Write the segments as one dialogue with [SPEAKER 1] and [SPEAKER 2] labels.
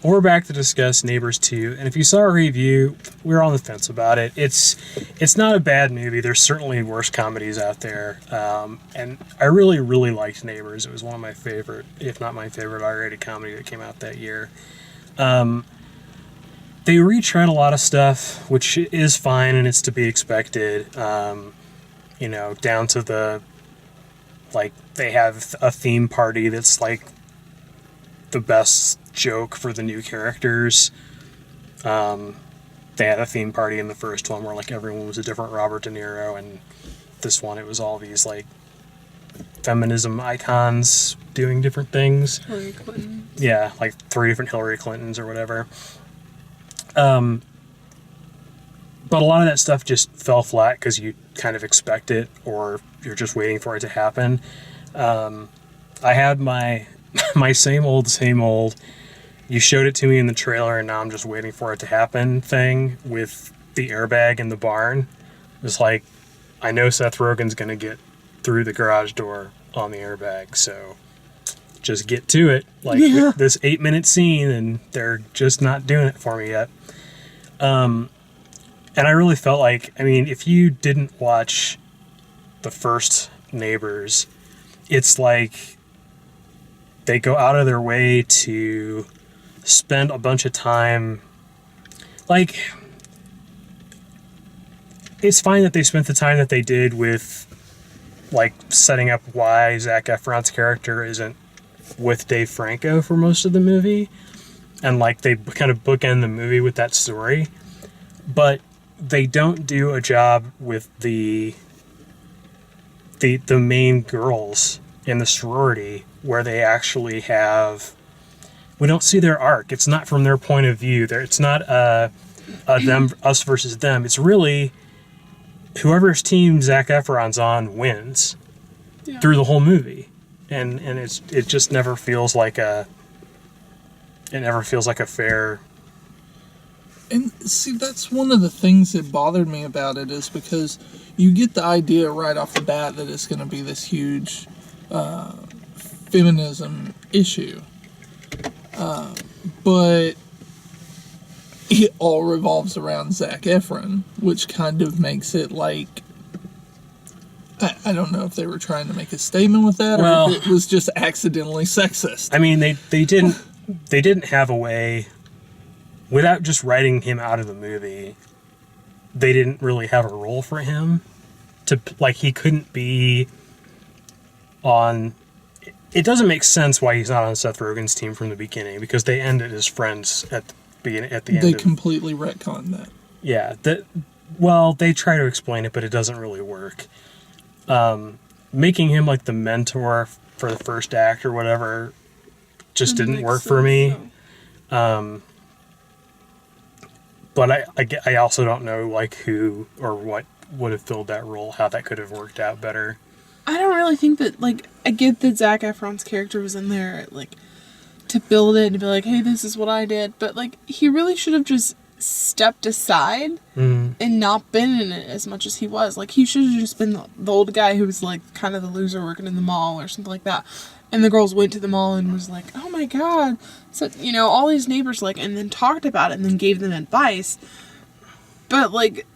[SPEAKER 1] we're back to discuss Neighbors 2, and if you saw our review, we were on the fence about it. It's not a bad movie. There's certainly worse comedies out there, and I really, really liked Neighbors. It was one of my favorite, if not my favorite, R-rated comedy that came out that year. They retread a lot of stuff, which is fine, and it's to be expected. You know, down to the, like, they have a theme party that's, like, the best joke for the new characters. They had a theme party in the first one where, like, everyone was a different Robert De Niro, and this one it was all these, like, feminism icons doing different things.
[SPEAKER 2] Hillary Clinton.
[SPEAKER 1] Yeah, like 3 different Hillary Clintons or whatever. But a lot of that stuff just fell flat because you kind of expect it, or you're just waiting for it to happen. I had my same old, you showed it to me in the trailer and now I'm just waiting for it to happen thing with the airbag in the barn. It's like, I know Seth Rogen's going to get through the garage door on the airbag, so just get to it. Like, this 8-minute scene, and they're just not doing it for me yet. And I really felt like, I mean, if you didn't watch the first Neighbors, it's like they go out of their way to spend a bunch of time, like, it's fine that they spent the time that they did with, like, setting up why Zac Efron's character isn't with Dave Franco for most of the movie, and, like, they kind of bookend the movie with that story, but they don't do a job with the main girls in the sorority, where they actually have, we don't see their arc. It's not from their point of view. It's not us versus them. It's really whoever's team Zac Efron's on wins through the whole movie, and it just never feels like a fair.
[SPEAKER 3] And see, that's one of the things that bothered me about it, is because you get the idea right off the bat that it's going to be this huge feminism issue. But it all revolves around Zac Efron, which kind of makes it like, I don't know if they were trying to make a statement with that, or if it was just accidentally sexist.
[SPEAKER 1] I mean, they didn't have a way, without just writing him out of the movie, they didn't really have a role for him to, like, he couldn't be on. It doesn't make sense why he's not on Seth Rogen's team from the beginning, because they ended as friends at the end.
[SPEAKER 3] They completely retconned that.
[SPEAKER 1] Yeah, well, they try to explain it, but it doesn't really work. Making him like the mentor for the first act or whatever just didn't work for me. So. But I also don't know, like, who or what would have filled that role, how that could have worked out better.
[SPEAKER 2] I don't really think that, like, I get that Zac Efron's character was in there, like, to build it and to be like, hey, this is what I did. But, like, he really should have just stepped aside and not been in it as much as he was. Like, he should have just been the old guy who was, like, kind of the loser working in the mall or something like that. And the girls went to the mall and was like, oh my god. So, you know, all these neighbors, like, and then talked about it and then gave them advice. But, like,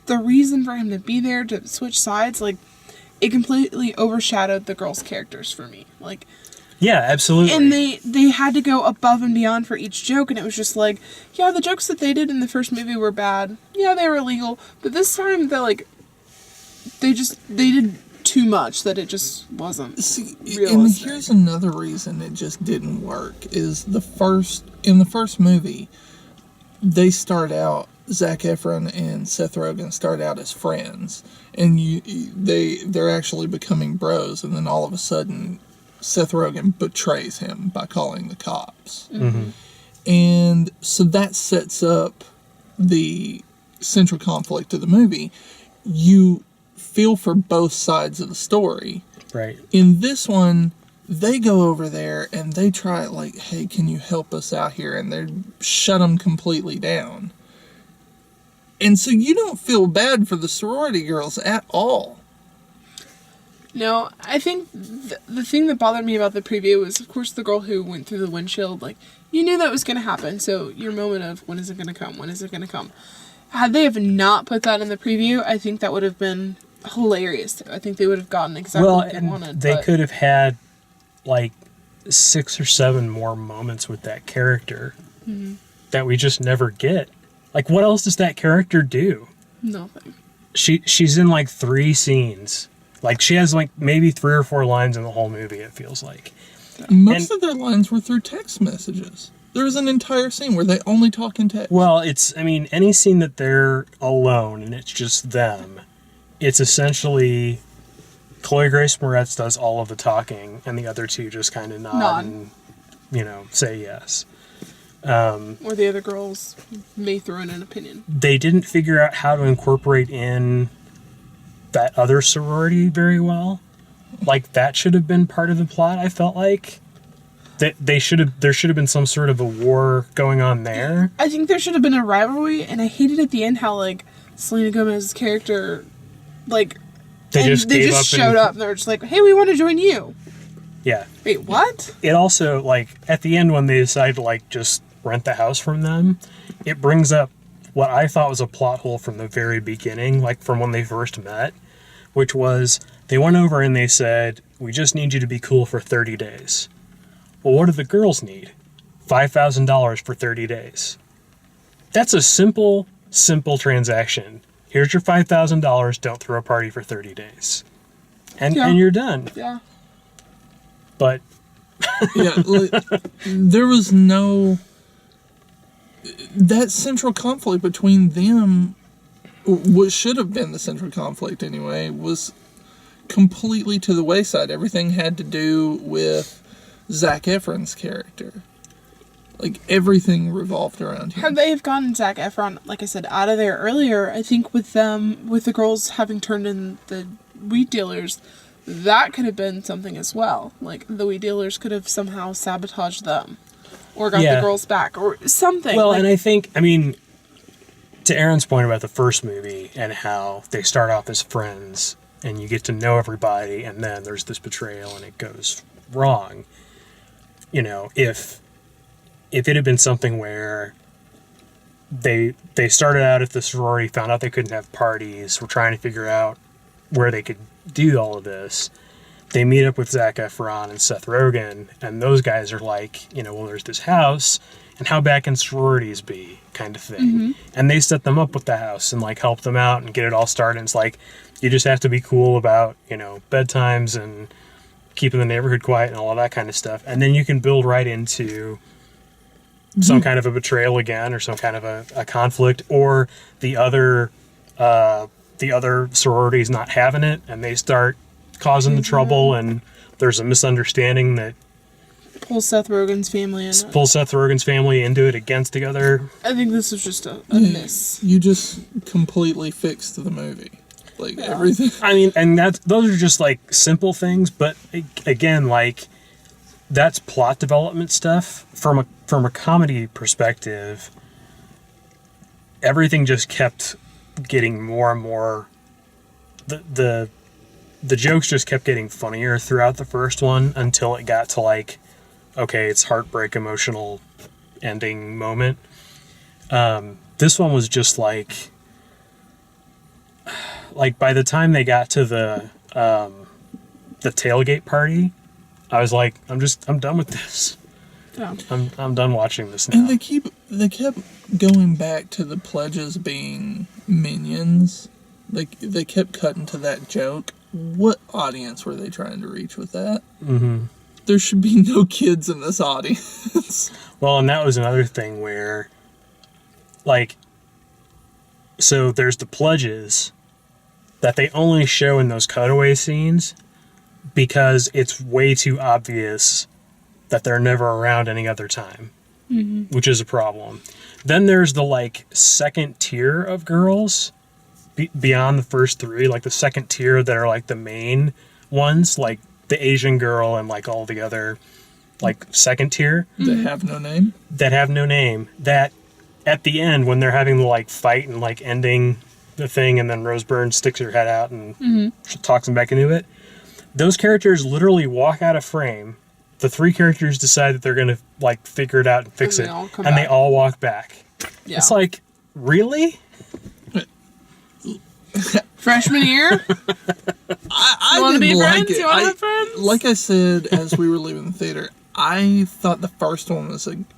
[SPEAKER 2] the reason for him to be there, to switch sides, like, it completely overshadowed the girls' characters for me. Like,
[SPEAKER 1] yeah, absolutely.
[SPEAKER 2] And they had to go above and beyond for each joke, and it was just like, yeah, the jokes that they did in the first movie were bad. Yeah, they were illegal. But this time, they did too much that it just wasn't realistic.
[SPEAKER 3] And here's another reason it just didn't work, is in the first movie, they start out, Zac Efron and Seth Rogen start out as friends, and they're actually becoming bros, and then all of a sudden Seth Rogen betrays him by calling the cops.
[SPEAKER 1] Mm-hmm.
[SPEAKER 3] And so that sets up the central conflict of the movie. You feel for both sides of the story.
[SPEAKER 1] Right.
[SPEAKER 3] In this one, they go over there and they try, like, hey, can you help us out here? And they shut them completely down. And so you don't feel bad for the sorority girls at all.
[SPEAKER 2] No, I think the thing that bothered me about the preview was, of course, the girl who went through the windshield. Like, you knew that was going to happen, so your moment of, when is it going to come? When is it going to come? Had they have not put that in the preview, I think that would have been hilarious. I think they would have gotten exactly what they wanted.
[SPEAKER 1] They could have had, like, 6 or 7 more moments with that character that we just never get. Like, what else does that character do?
[SPEAKER 2] Nothing.
[SPEAKER 1] She's in, like, 3 scenes. Like, she has, like, maybe 3 or 4 lines in the whole movie, it feels like.
[SPEAKER 3] Most of their lines were through text messages. There was an entire scene where they only talk in text.
[SPEAKER 1] Well, any scene that they're alone and it's just them, it's essentially Chloe Grace Moretz does all of the talking and the other two just kind of nod and, say yes.
[SPEAKER 2] Or the other girls may throw in an opinion.
[SPEAKER 1] They didn't figure out how to incorporate in that other sorority very well. Like, that should have been part of the plot, I felt like. There should have been some sort of a war going on there.
[SPEAKER 2] I think there should have been a rivalry, and I hated at the end how, like, Selena Gomez's character, like,
[SPEAKER 1] they just
[SPEAKER 2] showed up and they were just like, hey, we want to join you.
[SPEAKER 1] Yeah.
[SPEAKER 2] Wait, what?
[SPEAKER 1] It also, like, at the end when they decide to, like, just rent the house from them, it brings up what I thought was a plot hole from the very beginning, like, from when they first met, which was they went over and they said, we just need you to be cool for 30 days. Well, what do the girls need? $5,000 for 30 days. That's a simple transaction. Here's your $5,000. Don't throw a party for 30 days. And you're done.
[SPEAKER 2] Yeah.
[SPEAKER 1] But
[SPEAKER 3] there was no... That central conflict between them, what should have been the central conflict anyway, was completely to the wayside. Everything had to do with Zac Efron's character. Like, everything revolved around him.
[SPEAKER 2] Had they have gotten Zac Efron, like I said, out of there earlier, I think with the girls having turned in the weed dealers, that could have been something as well. Like, the weed dealers could have somehow sabotaged them. Or got the girls back, or something.
[SPEAKER 1] Well, and I think, to Aaron's point about the first movie and how they start off as friends and you get to know everybody and then there's this betrayal and it goes wrong. If it had been something where they started out at the sorority, found out they couldn't have parties, were trying to figure out where they could do all of this, they meet up with Zac Efron and Seth Rogen, and those guys are like, well, there's this house, and how bad can sororities be, kind of thing. Mm-hmm. And they set them up with the house and, like, help them out and get it all started. And it's like, you just have to be cool about, bedtimes and keeping the neighborhood quiet and all of that kind of stuff. And then you can build right into some kind of a betrayal again, or some kind of a conflict, or the other sororities not having it, and they start causing the trouble, and there's a misunderstanding that
[SPEAKER 2] pulls Seth Rogen's family into it against the other. I think this was just a miss.
[SPEAKER 3] You just completely fixed the movie. Like, everything.
[SPEAKER 1] And those are just, like, simple things, but again, like, that's plot development stuff. From a comedy perspective, everything just kept getting more and more. The jokes just kept getting funnier throughout the first one until it got to, like, okay, it's heartbreak, emotional ending moment. This one was just like by the time they got to the tailgate party, I was like, I'm done with this. Yeah. I'm done watching this now.
[SPEAKER 3] And they kept going back to the pledges being minions. Like, they kept cutting to that joke. What audience were they trying to reach with that? Mm-hmm. There should be no kids in this audience.
[SPEAKER 1] Well, and that was another thing where, like, so there's the pledges that they only show in those cutaway scenes because it's way too obvious that they're never around any other time, which is a problem. Then there's the, like, second tier of girls beyond the first 3, like the second tier that are, like, the main ones, like the Asian girl and, like, all the other, like, second tier.
[SPEAKER 3] That have no name?
[SPEAKER 1] That at the end, when they're having the, like, fight and, like, ending the thing, and then Rose Byrne sticks her head out and talks them back into it, those characters literally walk out of frame. The three characters decide that they're going to like figure it out and fix
[SPEAKER 2] And
[SPEAKER 1] it,
[SPEAKER 2] they all come
[SPEAKER 1] and they
[SPEAKER 2] back.
[SPEAKER 1] all walk back.
[SPEAKER 2] Yeah.
[SPEAKER 1] It's like, really?
[SPEAKER 2] Freshman year?
[SPEAKER 3] I
[SPEAKER 2] You wanna
[SPEAKER 3] didn't
[SPEAKER 2] be
[SPEAKER 3] like
[SPEAKER 2] friends?
[SPEAKER 3] it.
[SPEAKER 2] You wanna have friends?
[SPEAKER 3] Like I said as we were leaving the theater, I thought the first one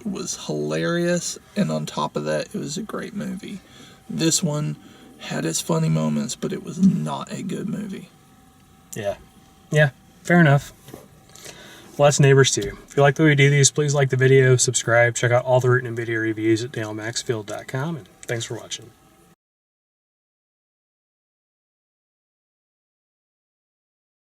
[SPEAKER 3] was hilarious, and on top of that, it was a great movie. This one had its funny moments, but it was not a good movie.
[SPEAKER 1] Yeah. Yeah, fair enough. Well, that's Neighbors 2. If you like the way we do these, please like the video, subscribe, check out all the written and video reviews at dalemaxfield.com, and thanks for watching.